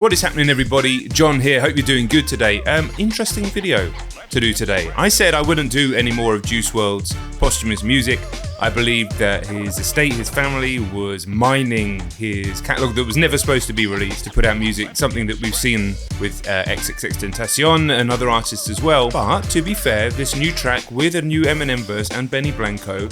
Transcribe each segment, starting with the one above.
What is happening, everybody? John here. Hope you're doing good today. Interesting video to do today. I said I wouldn't do any more of Juice WRLD's posthumous music. I believed that his estate, his family, was mining his catalogue that was never supposed to be released to put out music, something that we've seen with XXXTentacion and other artists as well. But to be fair, this new track with a new Eminem verse and Benny Blanco,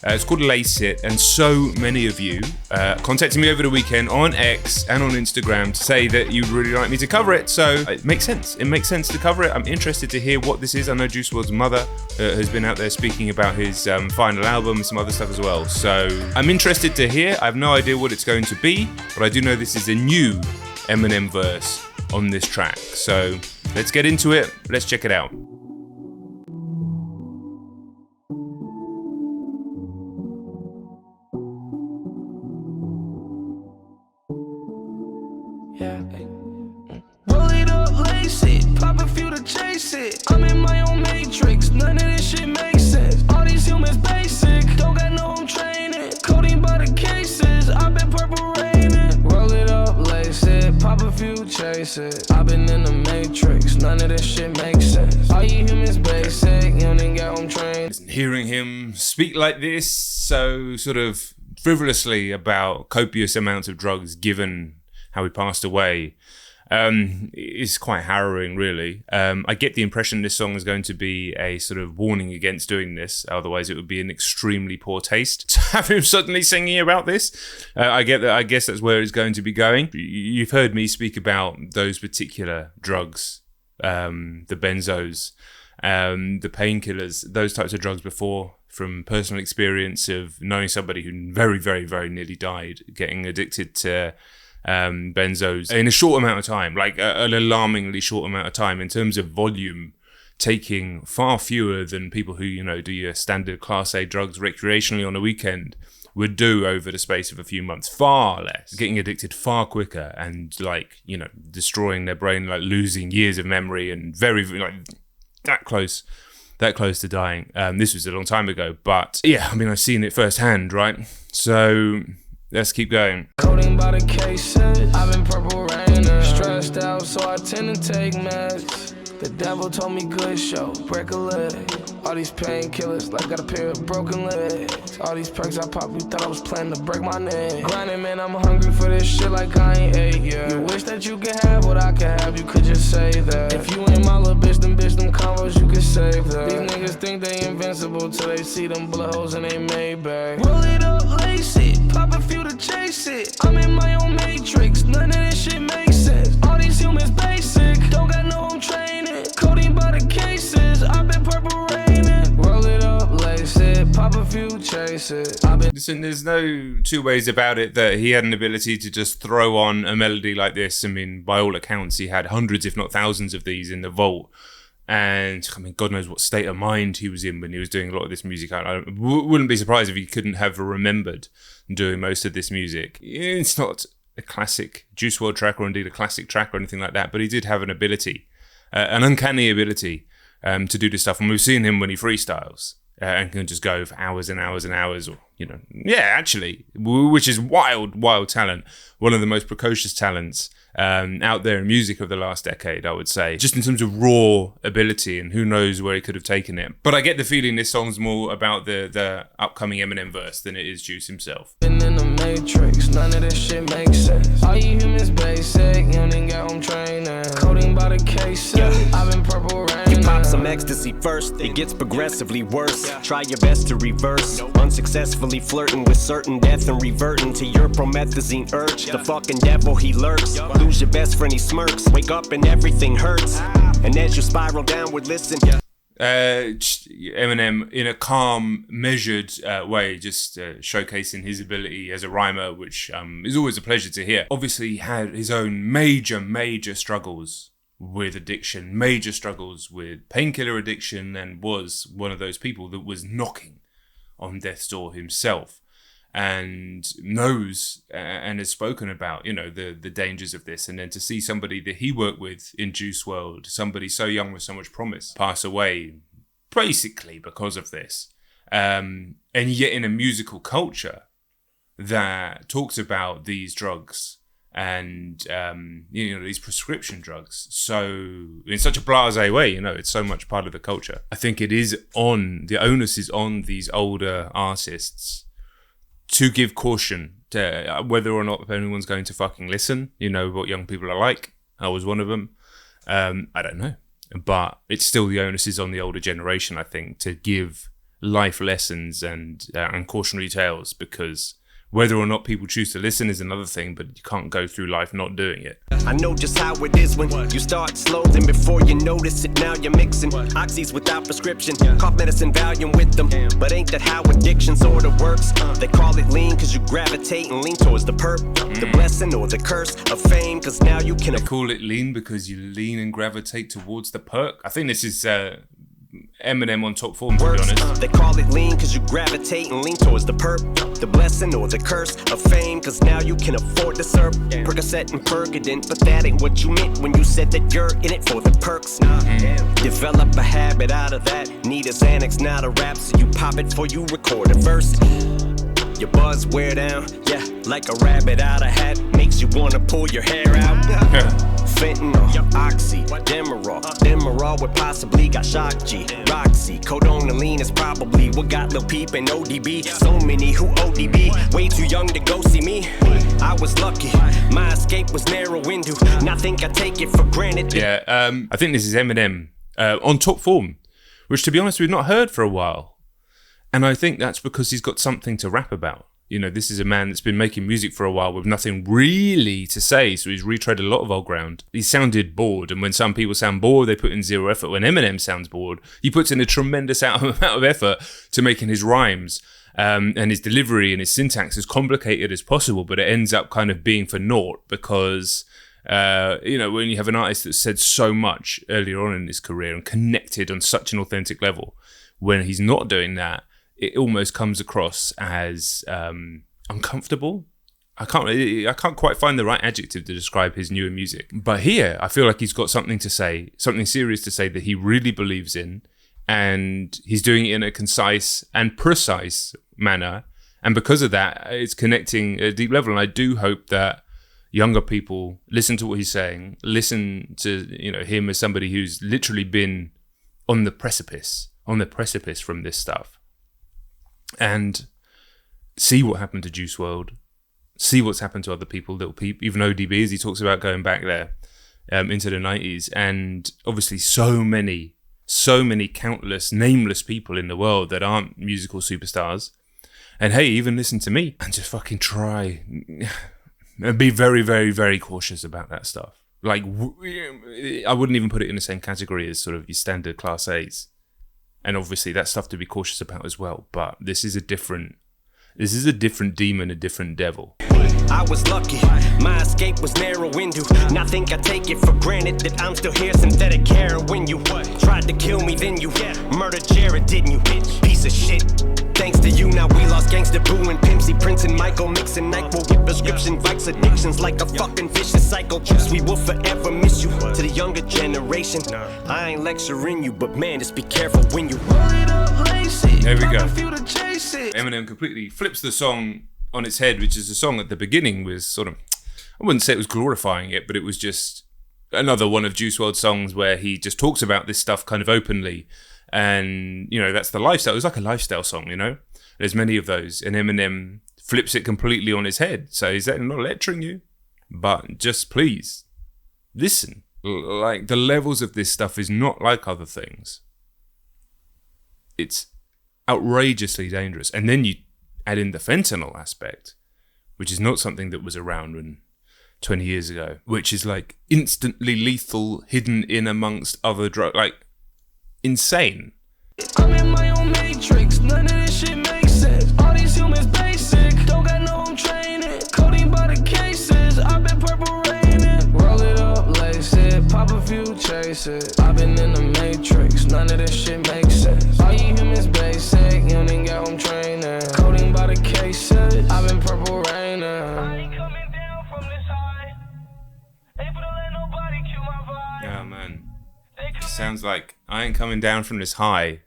it's called Lace It, and so many of you contacted me over the weekend on X and on Instagram to say that you'd really like me to cover it, so it makes sense. It makes sense to cover it. I'm interested to hear what this is. I know Juice WRLD's mother has been out there speaking about his final album and some other stuff as well, so I'm interested to hear. I have no idea what it's going to be, but I do know this is a new Eminem verse on this track, so let's get into it. Let's check it out. Roll it up, lace it, pop a few to chase it. I'm in my own matrix, none of this shit makes sense. All these humans basic, don't got no home training. Codeine by the cases, I've been purple raining. Roll it up, lace it, pop a few, chase it. I've been in the matrix, none of this shit makes sense. All you humans basic, you don't even got home training. Hearing him speak like this, so sort of frivolously about copious amounts of drugs given how he passed away, is quite harrowing, really. I get the impression this song is going to be a sort of warning against doing this, otherwise it would be an extremely poor taste to have him suddenly singing about this. I get that. I guess that's where it's going to be going. You've heard me speak about those particular drugs, the benzos, the painkillers, those types of drugs before, from personal experience of knowing somebody who very, very, very nearly died getting addicted to benzos in a short amount of time, like an alarmingly short amount of time in terms of volume, taking far fewer than people who, you know, do your standard class A drugs recreationally on a weekend would do over the space of a few months. Far less, getting addicted far quicker, and like, you know, destroying their brain, like losing years of memory, and very, like that close to dying. This was a long time ago, but yeah, I mean, I've seen it firsthand, right? So let's keep going. Coding by the cases, I've been purple raining. Stressed out, so I tend to take meds. The devil told me good show, break a leg. All these painkillers, like got a pair of broken legs. All these perks I pop, you thought I was planning to break my neck. Grinding, man, I'm hungry for this shit like I ain't ate yet. You wish that you could have what I could have, you could just say that. If you ain't my little bitch, them combos, you could save that. These niggas think they invincible till they see them bullet holes in they Maybach. Roll it up, lace it, pop a few to chase it. I'm in my own matrix, none of this shit makes sense. All these humans basic, don't got no home training. Codeine by the cases, I've been purple raining. Roll it up, lace it, pop a few, chase it. Listen, there's no two ways about it that he had an ability to just throw on a melody like this. I mean, by all accounts, he had hundreds, if not thousands of these in the vault. And I mean, God knows what state of mind he was in when he was doing a lot of this music. I wouldn't be surprised if he couldn't have remembered doing most of this music. It's not a classic Juice WRLD track, or indeed a classic track or anything like that, but he did have an ability, an uncanny ability to do this stuff. And we've seen him when he freestyles and can just go for hours and hours and hours, or, you know, yeah, actually, which is wild talent. One of the most precocious talents out there in music of the last decade, I would say, just in terms of raw ability, and who knows where he could have taken it. But I get the feeling this song's more about the upcoming Eminem verse than it is Juice himself. Been in the matrix, none of this shit makes sense. All you humans basic, you don't even got home training. Coding by the cases, I've been purple raining. You pop some ecstasy first, it gets progressively worse. Try your best to reverse, unsuccessfully flirting with certain death and reverting to your promethazine urge. The fucking devil, he lurks. Lose your best friend, he smirks. Wake up and everything hurts. And as you spiral downward, listen. Eminem, in a calm, measured way, just showcasing his ability as a rhymer, which is always a pleasure to hear. Obviously, he had his own major struggles with addiction, major struggles with painkiller addiction, and was one of those people that was knocking on death's door himself, and knows and has spoken about, you know, the dangers of this. And then to see somebody that he worked with in Juice WRLD, somebody so young with so much promise, pass away basically because of this, and yet in a musical culture that talks about these drugs and these prescription drugs so in such a blasé way. It's so much part of the culture. I think the onus is on these older artists to give caution to whether or not anyone's going to fucking listen. What young people are like. I was one of them. I don't know, but it's still the onus is on the older generation, I think, to give life lessons and cautionary tales, because whether or not people choose to listen is another thing, but you can't go through life not doing it. I know just how it is when you start slow, then before you notice it, now you're mixing oxys without prescription, cough medicine, Valium with them. But ain't that how addiction sort of works? They call it lean cause you gravitate and lean towards the perp, the blessing or the curse of fame, cause now you can... They call it lean because you lean and gravitate towards the perk. I think this is Eminem on top form, to be honest. They call it lean cause you gravitate and lean towards the perp, the blessing or the curse of fame, cause now you can afford to serve Percocet and Percodent, but that ain't what you meant when you said that you're in it for the perks. Develop a habit out of that. Need a Xanax, not a rap, so you pop it before you record a verse. Your buzz wear down, yeah, like a rabbit out of hat, makes you wanna pull your hair out. Fentanyl, Oxy, Demerol would possibly got Shock G, Roxy, Codonaline is probably what got Lil Peep and ODB. So many who ODB, way too young to go see me. I was lucky, my escape was narrow window. Now think I take it for granted. Yeah, I think this is Eminem on top form, which to be honest we've not heard for a while. And I think that's because he's got something to rap about. This is a man that's been making music for a while with nothing really to say, so he's retread a lot of old ground. He sounded bored, and when some people sound bored, they put in zero effort. When Eminem sounds bored, he puts in a tremendous amount of effort to making his rhymes and his delivery and his syntax as complicated as possible, but it ends up kind of being for naught because... when you have an artist that said so much earlier on in his career and connected on such an authentic level, when he's not doing that, it almost comes across as uncomfortable. I can't quite find the right adjective to describe his newer music. But here, I feel like he's got something to say, something serious to say that he really believes in, and he's doing it in a concise and precise manner. And because of that, it's connecting at a deep level. And I do hope that younger people listen to what he's saying, listen to him as somebody who's literally been on the precipice from this stuff. And see what happened to Juice WRLD, see what's happened to other people, Little Peep, even ODB, as he talks about going back there into the 90s. And obviously so many countless nameless people in the world that aren't musical superstars. And hey, even listen to me and just fucking try and be very, very, very cautious about that stuff. Like, I wouldn't even put it in the same category as sort of your standard Class A's. And obviously that's stuff to be cautious about as well. But this is a different demon, a different devil. I was lucky, my escape was narrow window. Now think I take it for granted that I'm still here, synthetic heroin. You tried to kill me, then you murdered Jared, didn't you? Piece of shit. Thanks to you, now we lost Gangsta Boo and Pimpsy, Prince and Michael, mixing NyQuil with prescription Vikes, addictions like a fucking vicious cycle. We will forever miss you. To the younger generation, I ain't lecturing you, but man, just be careful when you roll it up, lace it. There we go. Eminem completely flips the song on its head, which is a song at the beginning was sort of, I wouldn't say it was glorifying it, but it was just another one of Juice WRLD's songs where he just talks about this stuff kind of openly. And, that's the lifestyle. It was like a lifestyle song, There's many of those. And Eminem flips it completely on his head. So he's not lecturing you, but just please listen. Like, the levels of this stuff is not like other things. It's outrageously dangerous. And then you add in the fentanyl aspect, which is not something that was around when 20 years ago, which is like instantly lethal, hidden in amongst other drugs. Like, insane. I'm in my own matrix, none of this shit makes sense. All these humans basic, don't got no home training. Coding by the cases, I've been purple raining. Roll it up, lace it, pop a few, chase it. I've been in the matrix, none of this shit makes sense. All you humans basic, you ain't got home training. Coding by the cases, I've been purple raining. I ain't coming down from this high. Ain't gonna let nobody kill my vibe. Yeah, man. Sounds like I ain't coming down from this high.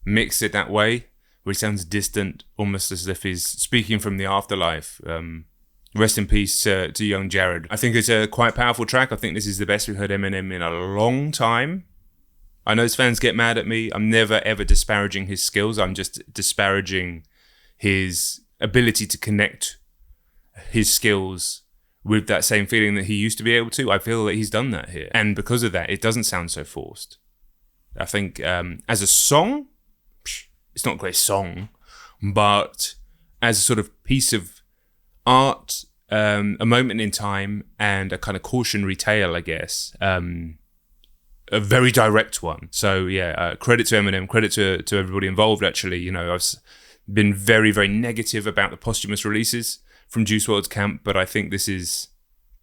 Mix it that way, where he sounds distant, almost as if he's speaking from the afterlife. Rest in peace to young Jared. I think it's a quite powerful track. I think this is the best we've heard Eminem in a long time. I know his fans get mad at me. I'm never ever disparaging his skills. I'm just disparaging his ability to connect his skills with that same feeling that he used to be able to. I feel that he's done that here. And because of that, it doesn't sound so forced. I think as a song, it's not a great song, but as a sort of piece of art, a moment in time, and a kind of cautionary tale, I guess. A very direct one. So yeah, credit to Eminem, credit to everybody involved. Actually, you know, I've been very, very negative about the posthumous releases from Juice WRLD's camp, but I think this is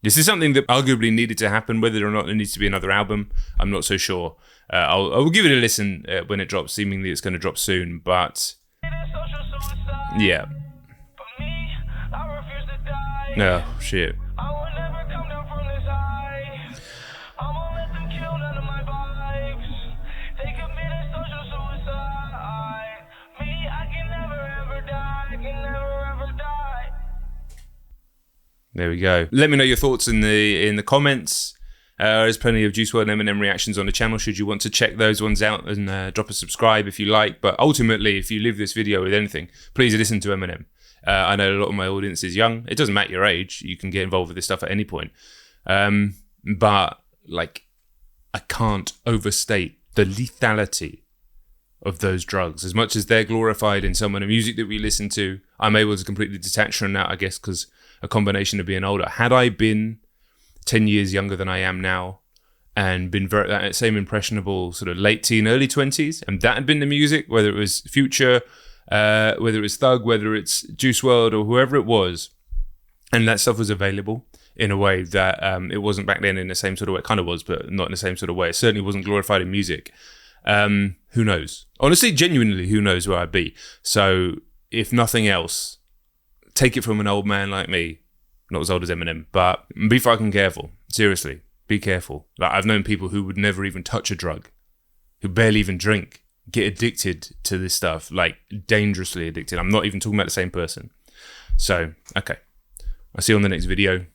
something that arguably needed to happen. Whether or not there needs to be another album, I'm not so sure. I'll give it a listen when it drops. Seemingly, it's going to drop soon, but yeah. No, shit. There we go. Let me know your thoughts in the comments. There's plenty of Juice WRLD and Eminem reactions on the channel should you want to check those ones out, and drop a subscribe if you like. But ultimately, if you leave this video with anything, please listen to Eminem. I know a lot of my audience is young. It doesn't matter your age. You can get involved with this stuff at any point. But like, I can't overstate the lethality of those drugs. As much as they're glorified in some of the music that we listen to, I'm able to completely detach from that, I guess, because a combination of being older. Had I been 10 years younger than I am now and been that same impressionable sort of late teen, early 20s, and that had been the music, whether it was Future, whether it was Thug, whether it's Juice WRLD or whoever it was, and that stuff was available in a way that it wasn't back then in the same sort of way. It kind of was, but not in the same sort of way. It certainly wasn't glorified in music. Who knows? Honestly, genuinely, who knows where I'd be? So, if nothing else, take it from an old man like me, not as old as Eminem, but be fucking careful. Seriously, be careful. Like, I've known people who would never even touch a drug, who barely even drink, get addicted to this stuff, like dangerously addicted. I'm not even talking about the same person. So, okay. I'll see you on the next video.